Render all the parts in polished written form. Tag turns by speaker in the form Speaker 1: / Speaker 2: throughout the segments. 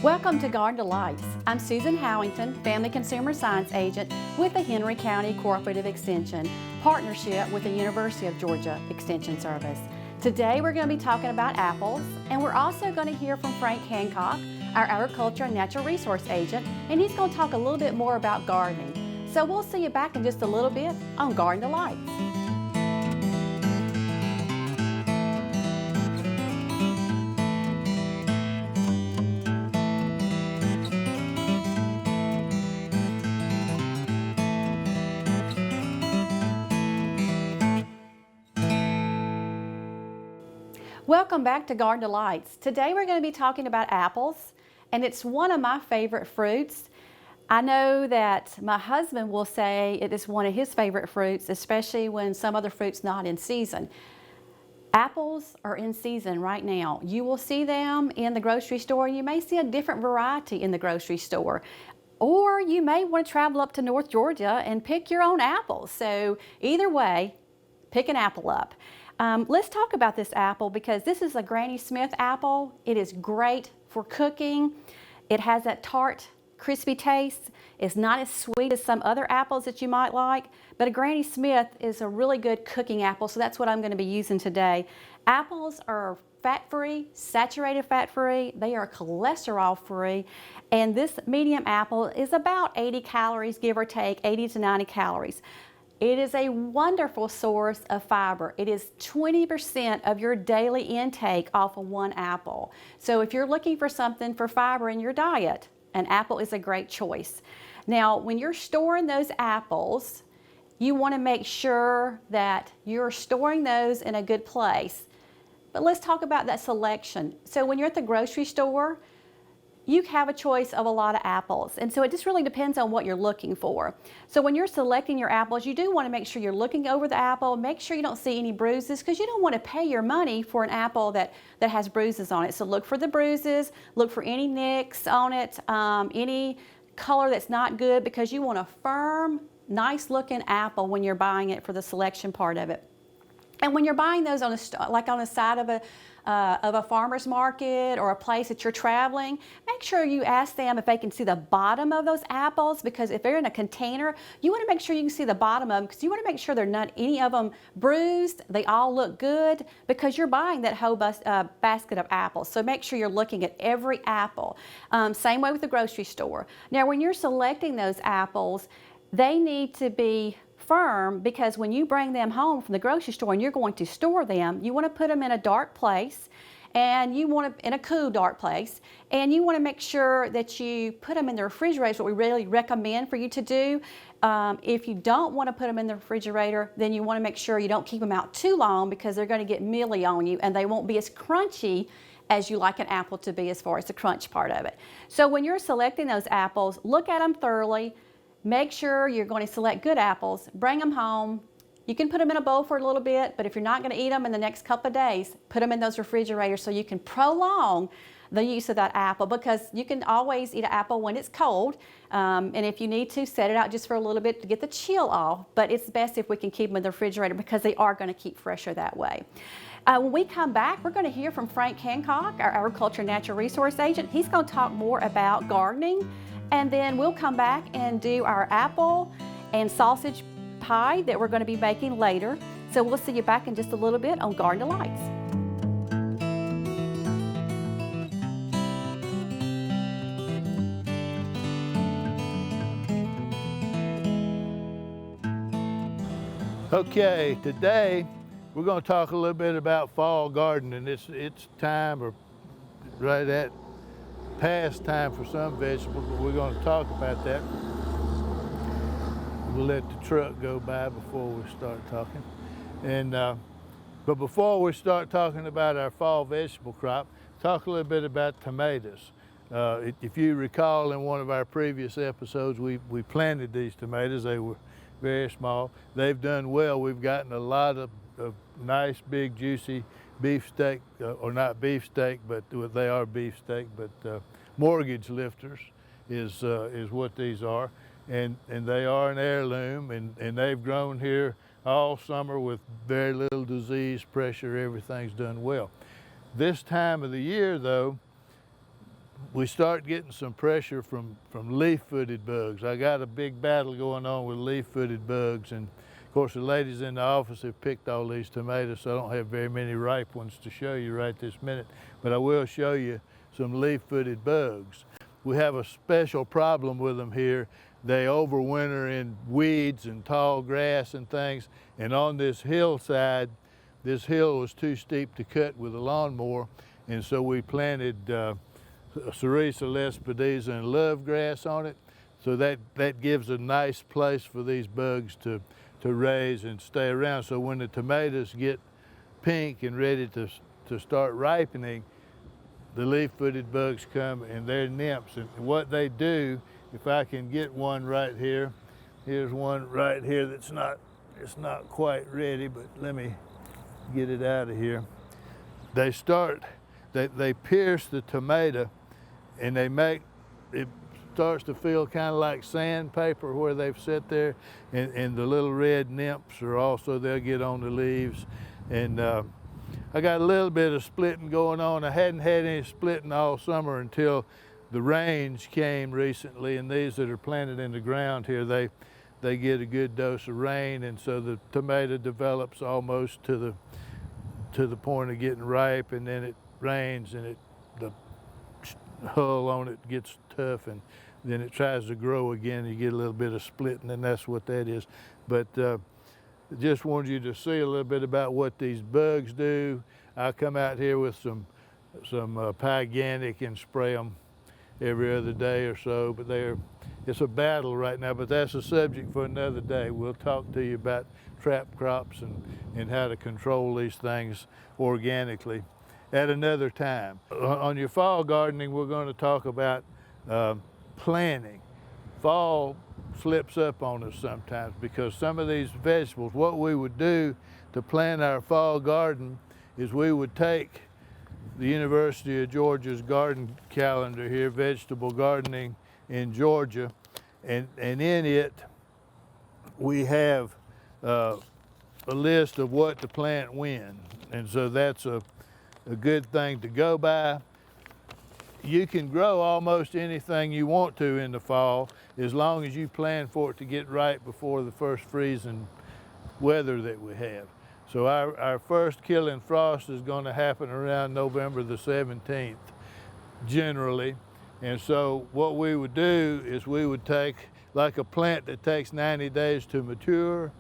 Speaker 1: Welcome to Garden Delights. I'm Susan Howington, Family Consumer Science Agent with the Henry County Cooperative Extension, partnership with the University of Georgia Extension Service. Today we're going to be talking about apples, and we're also going to hear from Frank Hancock, our Agriculture and Natural Resource Agent, and he's going to talk a little bit more about gardening. So we'll see you back in just a little bit on Garden Delights. Welcome back to Garden Delights. Today we're going to be talking about apples, and it's one of my favorite fruits. I know that my husband will say it is one of his favorite fruits, especially when some other fruit's not in season. Apples are in season right now. You will see them in the grocery store. You may see a different variety in the grocery store. Or you may want to travel up to North Georgia and pick your own apples. So either way, pick an apple up. Let's talk about this apple because this is a Granny Smith apple. It is great for cooking. It has that tart, crispy taste. It's not as sweet as some other apples that you might like, but a Granny Smith is a really good cooking apple, so that's what I'm going to be using today. Apples are fat-free, saturated fat-free. They are cholesterol-free, and this medium apple is about 80 calories, give or take, 80 to 90 calories. It is a wonderful source of fiber. It is 20% of your daily intake off of one apple. So if you're looking for something for fiber in your diet, an apple is a great choice. Now, when you're storing those apples, you want to make sure that you're storing those in a good place. But let's talk about that selection. So when you're at the grocery store, you have a choice of a lot of apples, and so it just really depends on what you're looking for. So when you're selecting your apples, you do want to make sure you're looking over the apple, make sure you don't see any bruises, because you don't want to pay your money for an apple that has bruises on it. So look for the bruises, look for any nicks on it, any color that's not good, because you want a firm, nice looking apple when you're buying it for the selection part of it. And when you're buying those on the side of a farmer's market or a place that you're traveling, make sure you ask them if they can see the bottom of those apples, because if they're in a container, you want to make sure you can see the bottom of them, because you want to make sure they're not any of them bruised, they all look good, because you're buying that whole basket of apples. So make sure you're looking at every apple. Same way with the grocery store. Now when you're selecting those apples, they need to be firm, because when you bring them home from the grocery store and you're going to store them, you want to put them in a dark place, and you want to in a cool dark place, and you want to make sure that you put them in the refrigerator. Is what we really recommend for you to do. If you don't want to put them in the refrigerator, then you want to make sure you don't keep them out too long, because they're going to get mealy on you and they won't be as crunchy as you like an apple to be as far as the crunch part of it. So when you're selecting those apples, look at them thoroughly. Make sure you're going to select good apples, bring them home. You can put them in a bowl for a little bit, but if you're not going to eat them in the next couple of days, put them in those refrigerators so you can prolong the use of that apple, because you can always eat an apple when it's cold, and if you need to, set it out just for a little bit to get the chill off, but it's best if we can keep them in the refrigerator, because they are going to keep fresher that way. When we come back, we're going to hear from Frank Hancock, our Agriculture and Natural Resource Agent. He's going to talk more about gardening, and then we'll come back and do our apple and sausage pie that we're going to be making later. So we'll see you back in just a little bit on Garden Delights.
Speaker 2: Okay, today we're going to talk a little bit about fall gardening. It's time, or right at past time for some vegetables, but we're going to talk about that. We'll let the truck go by before we start talking. And but before we start talking about our fall vegetable crop, talk a little bit about tomatoes. If you recall, in one of our previous episodes, we planted these tomatoes. They were very small. They've done well. We've gotten a lot of nice, big, juicy beefsteak, or not beefsteak, but they are beefsteak, but mortgage lifters is what these are. And they are an heirloom, and they've grown here all summer with very little disease, pressure, everything's done well. This time of the year, though, we start getting some pressure from leaf-footed bugs. I got a big battle going on with leaf-footed bugs, and of course the ladies in the office have picked all these tomatoes, so I don't have very many ripe ones to show you right this minute, but I will show you some leaf-footed bugs. We have a special problem with them here. They overwinter in weeds and tall grass and things, and on this hillside, this hill was too steep to cut with a lawnmower, and so we planted Cerisa lespedeza and love grass on it, so that gives a nice place for these bugs to raise and stay around. So when the tomatoes get pink and ready to start ripening, the leaf-footed bugs come and they're nymphs. And what they do, if I can get one right here, here's one right here that's it's not quite ready, but let me get it out of here. They pierce the tomato, and it starts to feel kind of like sandpaper where they've sat there, and the little red nymphs are also, they'll get on the leaves. And I got a little bit of splitting going on. I hadn't had any splitting all summer until the rains came recently, and these that are planted in the ground here, they get a good dose of rain, and so the tomato develops almost to the point of getting ripe, and then it rains and the hull on it gets tough, and then it tries to grow again. You get a little bit of splitting, and that's what that is. But just wanted you to see a little bit about what these bugs do. I come out here with some Pyganic and spray them every other day or so, but it's a battle right now, but that's a subject for another day. We'll talk to you about trap crops and how to control these things organically at another time. On your fall gardening, we're going to talk about planting. Fall slips up on us sometimes because some of these vegetables, what we would do to plant our fall garden is we would take the University of Georgia's garden calendar here, vegetable gardening in Georgia, and in it we have a list of what to plant when, and so that's a good thing to go by. You can grow almost anything you want to in the fall as long as you plan for it to get right before the first freezing weather that we have. So our first killing frost is going to happen around November the 17th, generally. And so what we would do is we would take, like a plant that takes 90 days to mature,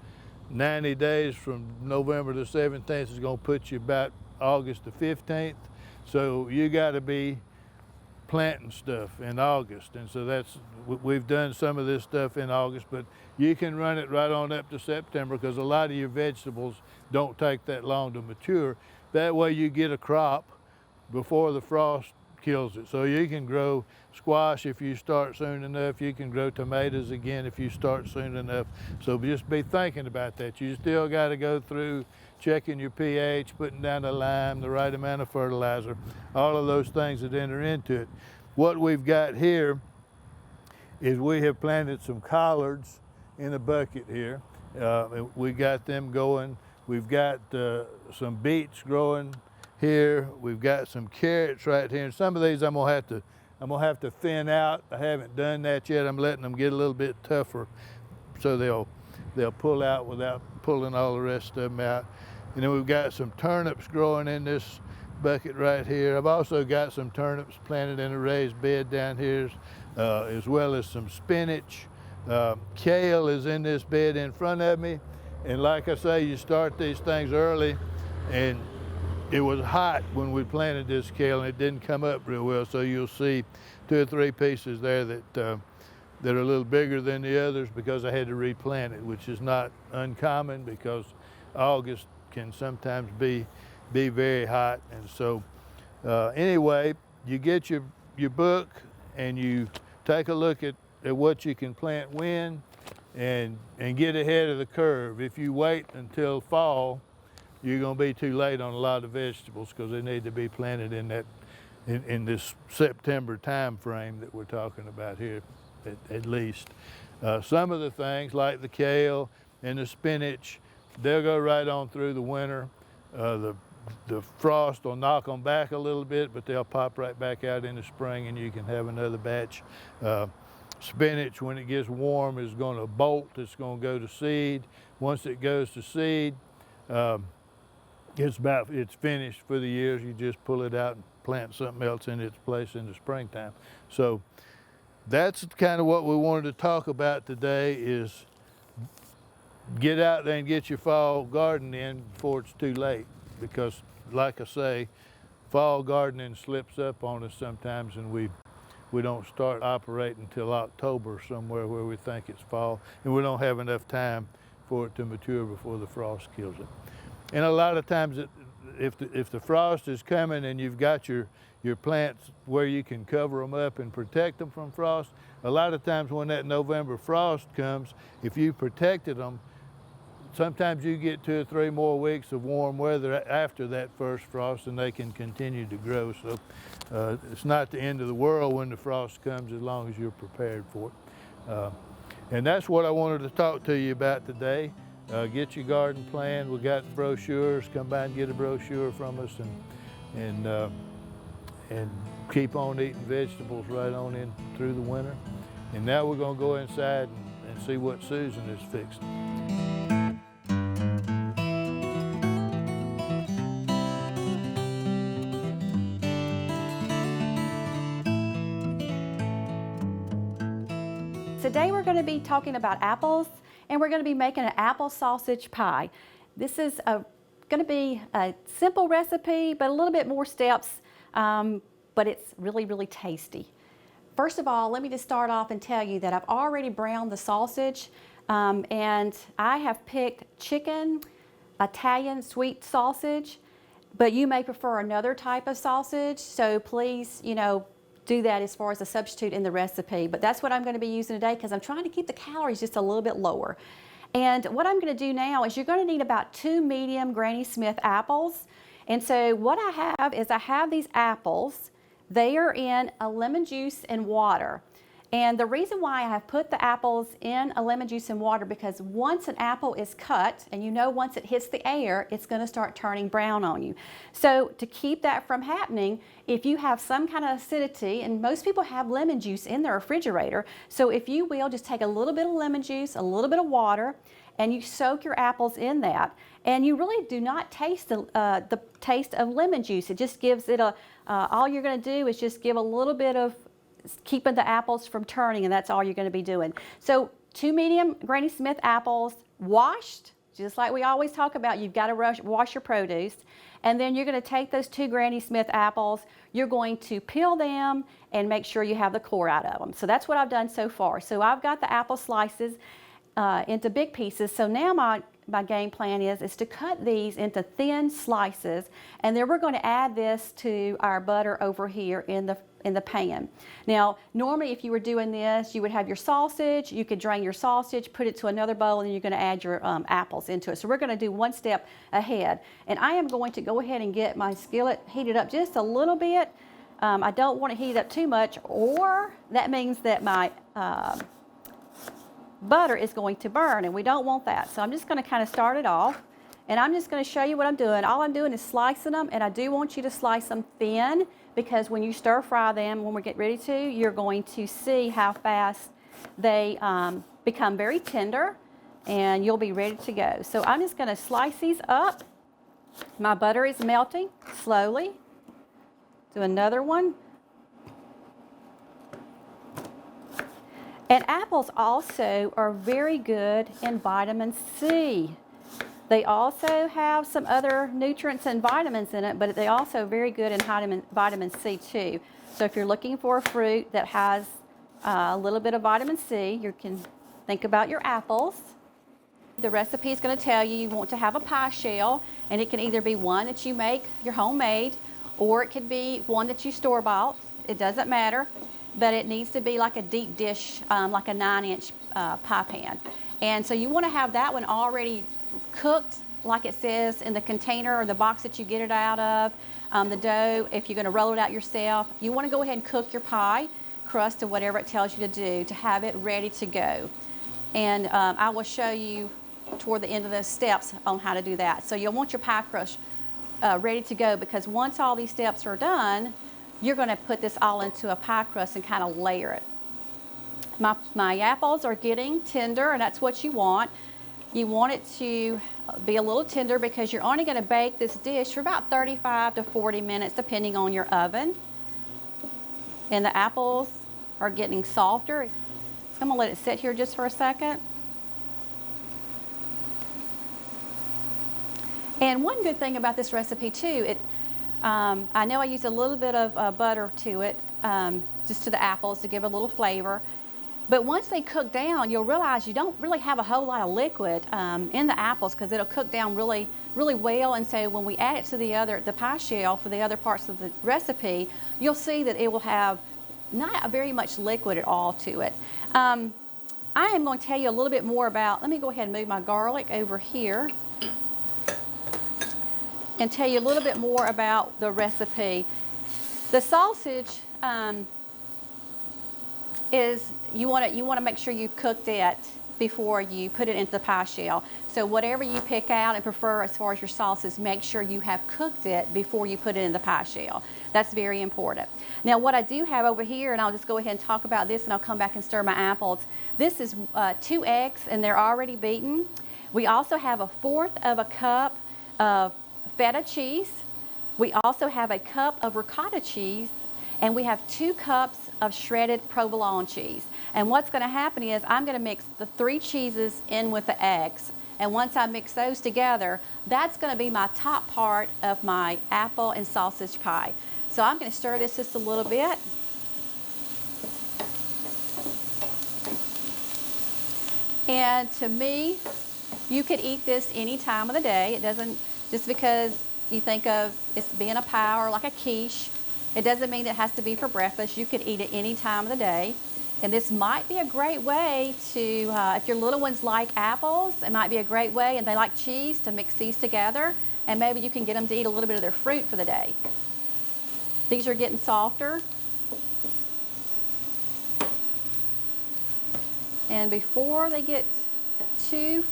Speaker 2: 90 days from November the 17th is going to put you about August the 15th. So you got to be planting stuff in August, and so we've done some of this stuff in August, but you can run it right on up to September because a lot of your vegetables don't take that long to mature. That way you get a crop before the frost kills it. So you can grow squash if you start soon enough. You can grow tomatoes again if you start soon enough. So just be thinking about that. You still got to go through checking your pH, putting down the lime, the right amount of fertilizer, all of those things that enter into it. What we've got here is we have planted some collards in a bucket here. We got them going. We've got some beets growing here. We've got some carrots right here. And some of these I'm gonna have to thin out. I haven't done that yet. I'm letting them get a little bit tougher so they'll pull out without pulling all the rest of them out. And then we've got some turnips growing in this bucket right here. I've also got some turnips planted in a raised bed down here, as well as some spinach. Kale is in this bed in front of me. And like I say, you start these things early, and it was hot when we planted this kale and it didn't come up real well. So you'll see 2 or 3 pieces there that are a little bigger than the others because I had to replant it, which is not uncommon because August can sometimes be very hot. And so anyway, you get your book and you take a look at what you can plant when and get ahead of the curve. If you wait until fall, you're going to be too late on a lot of vegetables because they need to be planted in this September time frame that we're talking about here, at least. Some of the things like the kale and the spinach, they'll go right on through the winter. The the frost will knock them back a little bit, but they'll pop right back out in the spring, and you can have another batch. Spinach, when it gets warm, is going to bolt. It's going to go to seed. Once it goes to seed, it's finished for the year. You just pull it out and plant something else in its place in the springtime. So that's kind of what we wanted to talk about today, is get out there and get your fall garden in before it's too late, because like I say, fall gardening slips up on us sometimes, and we don't start operating until October somewhere where we think it's fall, and we don't have enough time for it to mature before the frost kills it. And a lot of times, if the frost is coming and you've got your plants where you can cover them up and protect them from frost, a lot of times when that November frost comes, if you protected them, sometimes you get 2 or 3 more weeks of warm weather after that first frost, and they can continue to grow. So it's not the end of the world when the frost comes, as long as you're prepared for it. And that's what I wanted to talk to you about today. Get your garden planned. We got brochures. Come by and get a brochure from us, and keep on eating vegetables right on in through the winter. And now we're going to go inside and see what Susan is fixing.
Speaker 1: Today we're going to be talking about apples, and we're going to be making an apple sausage pie. This is going to be a simple recipe, but a little bit more steps, but it's really, really tasty. First of all, let me just start off and tell you that I've already browned the sausage, and I have picked chicken, Italian sweet sausage, but you may prefer another type of sausage, so please, do that as far as a substitute in the recipe. But that's what I'm going to be using today, because I'm trying to keep the calories just a little bit lower. And what I'm going to do now is you're going to need about 2 medium Granny Smith apples. And so what I have these apples. They are in a lemon juice and water. And the reason why I have put the apples in a lemon juice and water, because once an apple is cut, and once it hits the air, it's going to start turning brown on you. So to keep that from happening, if you have some kind of acidity, and most people have lemon juice in their refrigerator, so if you will, just take a little bit of lemon juice, a little bit of water, and you soak your apples in that. And you really do not taste the taste of lemon juice. It just gives it all you're going to do is just give a little bit of keeping the apples from turning, and that's all you're going to be doing. So 2 medium Granny Smith apples, washed, just like we always talk about. You've got to wash your produce, and then you're going to take those 2 Granny Smith apples, you're going to peel them and make sure you have the core out of them. So that's what I've done so far. So I've got the apple slices into big pieces. So now my game plan is to cut these into thin slices, and then we're going to add this to our butter over here in the pan. Now, normally if you were doing this, you would have your sausage, you could drain your sausage, put it to another bowl, and then you're going to add your apples into it. So we're going to do one step ahead. And I am going to go ahead and get my skillet heated up just a little bit. I don't want to heat it up too much, or that means that my butter is going to burn, and we don't want that. So I'm just going to kind of start it off, and I'm just going to show you what I'm doing. All I'm doing is slicing them, and I do want you to slice them thin, because when you stir fry them, when we get ready to, you're going to see how fast they become very tender, and you'll be ready to go. So I'm just going to slice these up. My butter is melting slowly. Do another one. And apples also are very good in vitamin C. They also have some other nutrients and vitamins in it, but they also very good in vitamin C too. So if you're looking for a fruit that has a little bit of vitamin C, you can think about your apples. The recipe is going to tell you want to have a pie shell, and it can either be one that you make, your homemade, or it could be one that you store-bought. It doesn't matter. But it needs to be like a deep dish, like a 9-inch pie pan. And so you want to have that one already cooked, like it says in the container or the box that you get it out of. The dough, if you're going to roll it out yourself, you want to go ahead and cook your pie crust or whatever it tells you to do to have it ready to go. And I will show you toward the end of those steps on how to do that. So you'll want your pie crust ready to go, because once all these steps are done, you're going to put this all into a pie crust and kind of layer it. My apples are getting tender, and that's what you want. You want it to be a little tender because you're only going to bake this dish for about 35 to 40 minutes depending on your oven. And the apples are getting softer. So I'm going to let it sit here just for a second. And one good thing about this recipe too, I know I used a little bit of butter to it, just to the apples to give a little flavor. But once they cook down, you'll realize you don't really have a whole lot of liquid in the apples, because it'll cook down really, really well. And so when we add it to the pie shell for the other parts of the recipe, you'll see that it will have not very much liquid at all to it. I am going to tell you a little bit more about, let me go ahead and move my garlic over here and tell you a little bit more about the recipe. The sausage is, you want to make sure you've cooked it before you put it into the pie shell. So whatever you pick out and prefer as far as your sauces, make sure you have cooked it before you put it in the pie shell. That's very important. Now what I do have over here, and I'll just go ahead and talk about this and I'll come back and stir my apples. This is 2 eggs, and they're already beaten. We also have 1/4 of a cup of feta cheese. We also have a cup of ricotta cheese, and we have 2 cups of shredded provolone cheese. And what's going to happen is I'm going to mix the 3 cheeses in with the eggs. And once I mix those together, that's going to be my top part of my apple and sausage pie. So I'm going to stir this just a little bit. And to me, you could eat this any time of the day. It doesn't, just because you think of it's being a pie or like a quiche, it doesn't mean it has to be for breakfast. You could eat it any time of the day. And this might be a great way to, if your little ones like apples, it might be a great way, and they like cheese, to mix these together. And maybe you can get them to eat a little bit of their fruit for the day. These are getting softer. And before they get to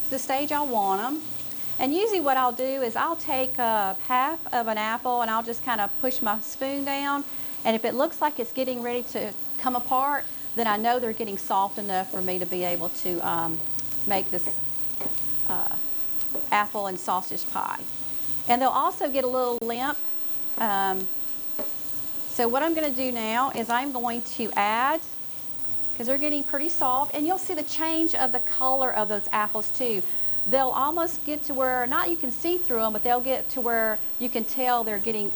Speaker 1: the stage I want them, and usually what I'll do is I'll take half of an apple and I'll just kind of push my spoon down. And if it looks like it's getting ready to come apart, then I know they're getting soft enough for me to be able to make this apple and sausage pie. And they'll also get a little limp. So what I'm going to do now is I'm going to add, because they're getting pretty soft, and you'll see the change of the color of those apples too. They'll almost get to where, not you can see through them, but they'll get to where you can tell they're getting,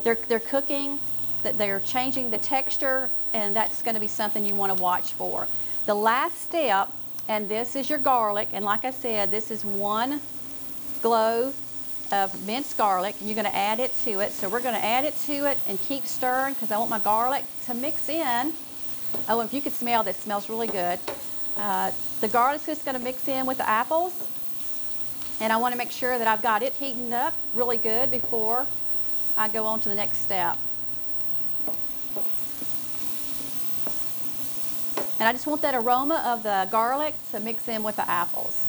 Speaker 1: they're cooking, that they're changing the texture, and that's going to be something you want to watch for. The last step, and this is your garlic, and like I said, this is 1 clove of minced garlic, and you're going to add it to it. So we're going to add it to it and keep stirring, because I want my garlic to mix in. Oh, if you could smell this, it smells really good. The garlic's just going to mix in with the apples, and I want to make sure that I've got it heating up really good before I go on to the next step. And I just want that aroma of the garlic to mix in with the apples.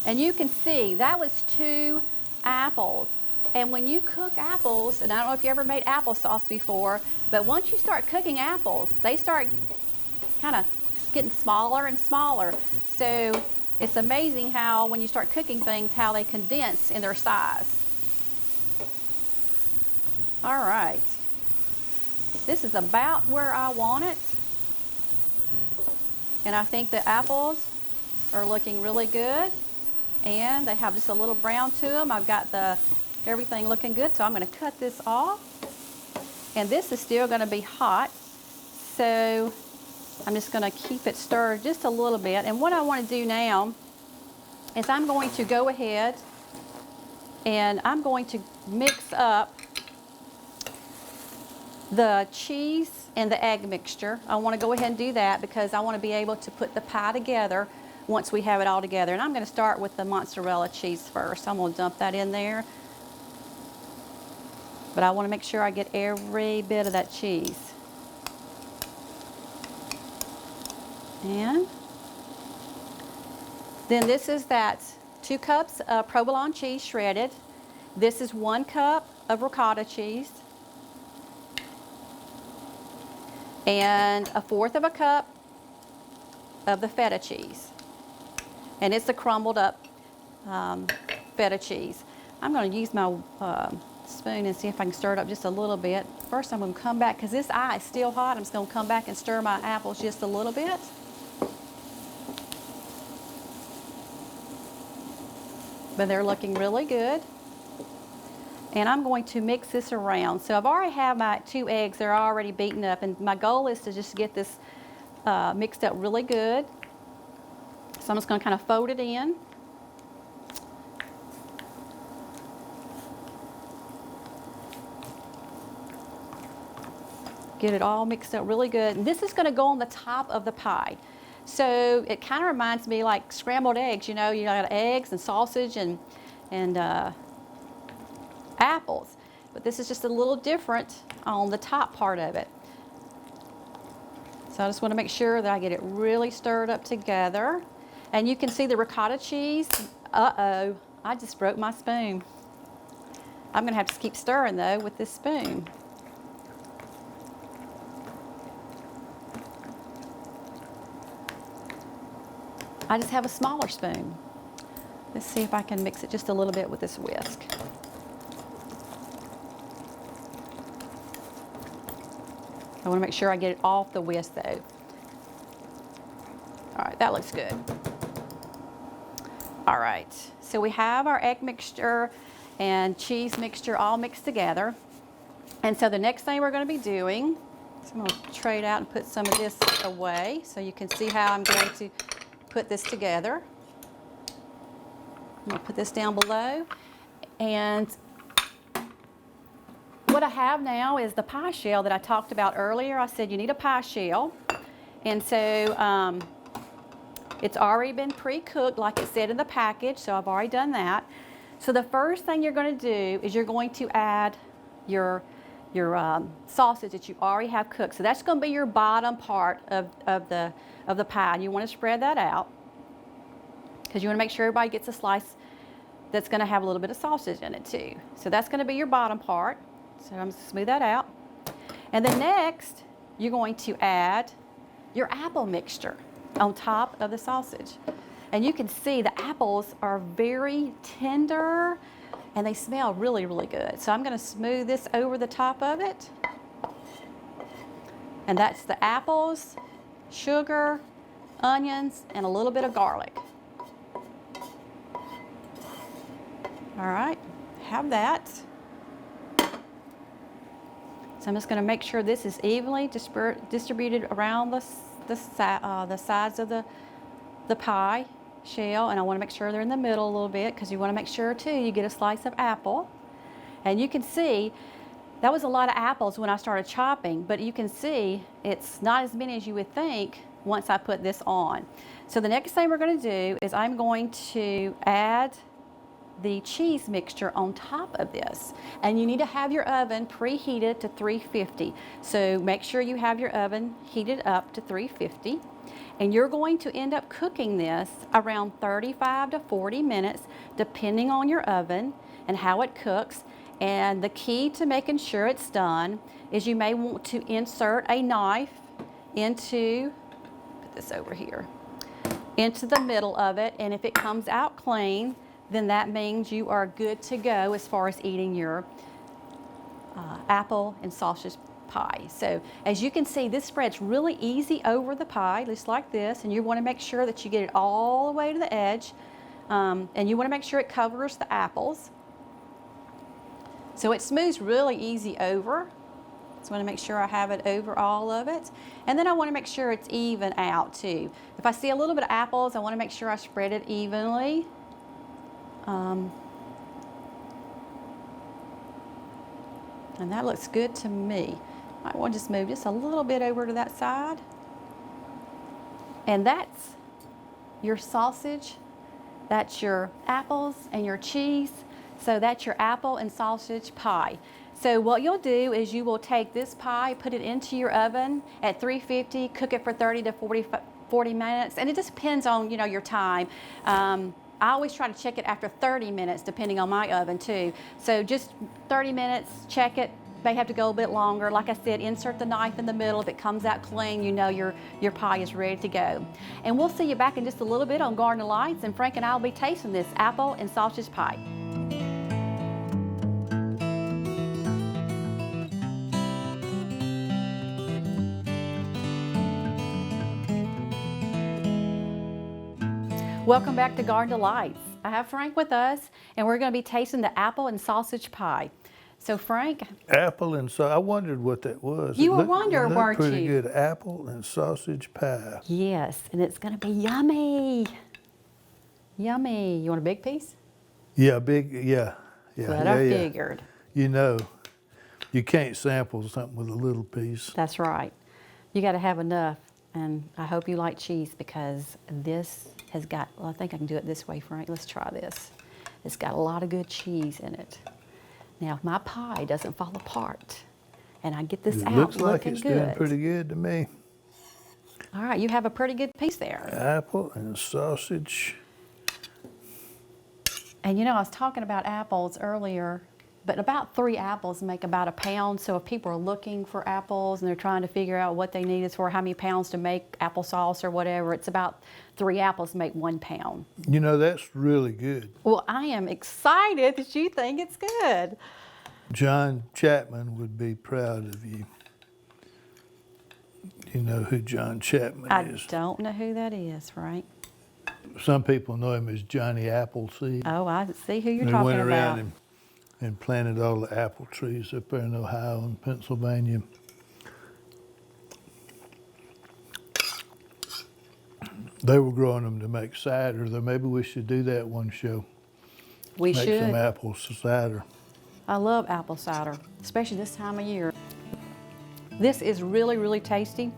Speaker 1: And you can see that was 2 apples. And when you cook apples, and I don't know if you ever made applesauce before, but once you start cooking apples, they start kind of getting smaller and smaller. So it's amazing how when you start cooking things, how they condense in their size. All right. This is about where I want it. And I think the apples are looking really good. And they have just a little brown to them. I've got everything looking good, so I'm going to cut this off. And this is still going to be hot. So I'm just going to keep it stirred just a little bit. And what I want to do now is I'm going to go ahead and I'm going to mix up the cheese and the egg mixture. I want to go ahead and do that because I want to be able to put the pie together once we have it all together. And I'm going to start with the mozzarella cheese first. I'm going to dump that in there. But I want to make sure I get every bit of that cheese. And then this is that 2 cups of provolone cheese shredded. This is 1 cup of ricotta cheese. And 1/4 of a cup of the feta cheese. And it's the crumbled up feta cheese. I'm going to use my spoon and see if I can stir it up just a little bit. First I'm going to come back, because this eye is still hot, I'm just going to come back and stir my apples just a little bit. But they're looking really good. And I'm going to mix this around. So I've already have my 2 eggs, they're already beaten up, and my goal is to just get this mixed up really good. So I'm just going to kind of fold it in. Get it all mixed up really good. And this is going to go on the top of the pie. So it kind of reminds me like scrambled eggs, you know, you got eggs and sausage and apples. But this is just a little different on the top part of it. So I just want to make sure that I get it really stirred up together. And you can see the ricotta cheese. Uh-oh, I just broke my spoon. I'm going to have to keep stirring though with this spoon. I just have a smaller spoon. Let's see if I can mix it just a little bit with this whisk. I want to make sure I get it off the whisk though. All right, that looks good. All right, so we have our egg mixture and cheese mixture all mixed together. And so the next thing we're going to be doing, so I'm going to tray it out and put some of this away so you can see how I'm going to put this together. I'm going to put this down below. And what I have now is the pie shell that I talked about earlier. I said you need a pie shell. And so it's already been pre-cooked like it said in the package, so I've already done that. So the first thing you're going to do is you're going to add your sausage that you already have cooked. So that's going to be your bottom part of the pie. And you want to spread that out because you want to make sure everybody gets a slice that's going to have a little bit of sausage in it too. So that's going to be your bottom part. So I'm going to smooth that out. And then next, you're going to add your apple mixture on top of the sausage. And you can see the apples are very tender and they smell really, really good. So I'm going to smooth this over the top of it. And that's the apples, sugar, onions, and a little bit of garlic. All right, have that. So I'm just going to make sure this is evenly distributed around the sides of the pie shell, and I want to make sure they're in the middle a little bit because you want to make sure too you get a slice of apple. And you can see that was a lot of apples when I started chopping, but you can see it's not as many as you would think once I put this on. So the next thing we're going to do is I'm going to add the cheese mixture on top of this, and you need to have your oven preheated to 350. So make sure you have your oven heated up to 350, and you're going to end up cooking this around 35 to 40 minutes depending on your oven and how it cooks. And the key to making sure it's done is you may want to insert a knife into, put this over here, into the middle of it, and if it comes out clean, then that means you are good to go as far as eating your apple and sausage pie. So as you can see, this spreads really easy over the pie, just like this, and you want to make sure that you get it all the way to the edge, and you want to make sure it covers the apples. So it smooths really easy over. So I want to make sure I have it over all of it. And then I want to make sure it's even out too. If I see a little bit of apples, I want to make sure I spread it evenly. And that looks good to me. Might want to just move just a little bit over to that side. And that's your sausage, that's your apples and your cheese. So that's your apple and sausage pie. So what you'll do is you will take this pie, put it into your oven at 350, cook it for 30 to 40 minutes, and it just depends on your time. I always try to check it after 30 minutes, depending on my oven too. So just 30 minutes, check it. May have to go a bit longer. Like I said, insert the knife in the middle. If it comes out clean, you know your pie is ready to go. And we'll see you back in just a little bit on Garden of Lights, and Frank and I will be tasting this apple and sausage pie. Welcome back to Garden of Lights. I have Frank with us, and we're going to be tasting the apple and sausage pie. So Frank,
Speaker 2: Apple and I wondered what that was.
Speaker 1: You were wondering, weren't you?
Speaker 2: Pretty good. Apple and sausage pie.
Speaker 1: Yes, and it's going to be yummy. Yummy. You want a big piece?
Speaker 2: Yeah, big. Yeah, yeah.
Speaker 1: That's what I figured.
Speaker 2: You know, you can't sample something with a little piece.
Speaker 1: That's right. You got to have enough, and I hope you like cheese because this has got. Well, I think I can do it this way, Frank. Let's try this. It's got a lot of good cheese in it. Now, if my pie doesn't fall apart and I get this out
Speaker 2: looks like
Speaker 1: looking
Speaker 2: it's
Speaker 1: good.
Speaker 2: doing pretty good to me.
Speaker 1: All right, you have a pretty good piece there.
Speaker 2: Apple and sausage.
Speaker 1: And you know, I was talking about apples earlier, but about 3 apples make about a pound. So if people are looking for apples and they're trying to figure out what they need is for how many pounds to make applesauce or whatever, it's about 3 apples make 1 pound.
Speaker 2: You know, that's really good.
Speaker 1: Well, I am excited that you think it's good.
Speaker 2: John Chapman would be proud of you. You know who John Chapman is?
Speaker 1: I don't know who that is, Frank.
Speaker 2: Some people know him as Johnny Appleseed.
Speaker 1: Oh, I see who you're
Speaker 2: He
Speaker 1: talking
Speaker 2: went
Speaker 1: about.
Speaker 2: around and planted all the apple trees up there in Ohio and Pennsylvania. They were growing them to make cider, though maybe we should do that one show.
Speaker 1: We
Speaker 2: Make
Speaker 1: should.
Speaker 2: some apple cider.
Speaker 1: I love apple cider, especially this time of year. This is really, really tasty.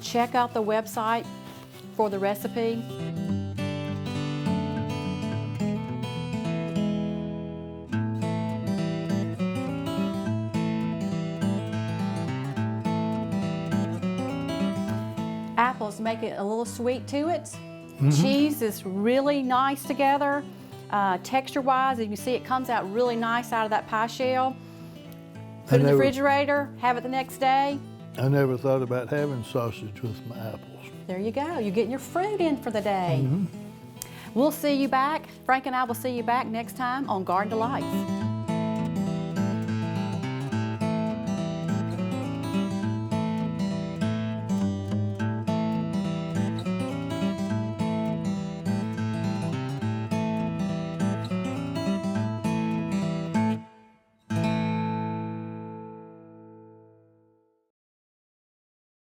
Speaker 1: Check out the website for the recipe. Apples make it a little sweet to it. Cheese is really nice together. Texture-wise, as you see, it comes out really nice out of that pie shell. Put it in the refrigerator, have it the next day.
Speaker 2: I never thought about having sausage with my apples.
Speaker 1: There you go. You're getting your fruit in for the day. We'll see you back. Frank and I will see you back next time on Garden of Lights.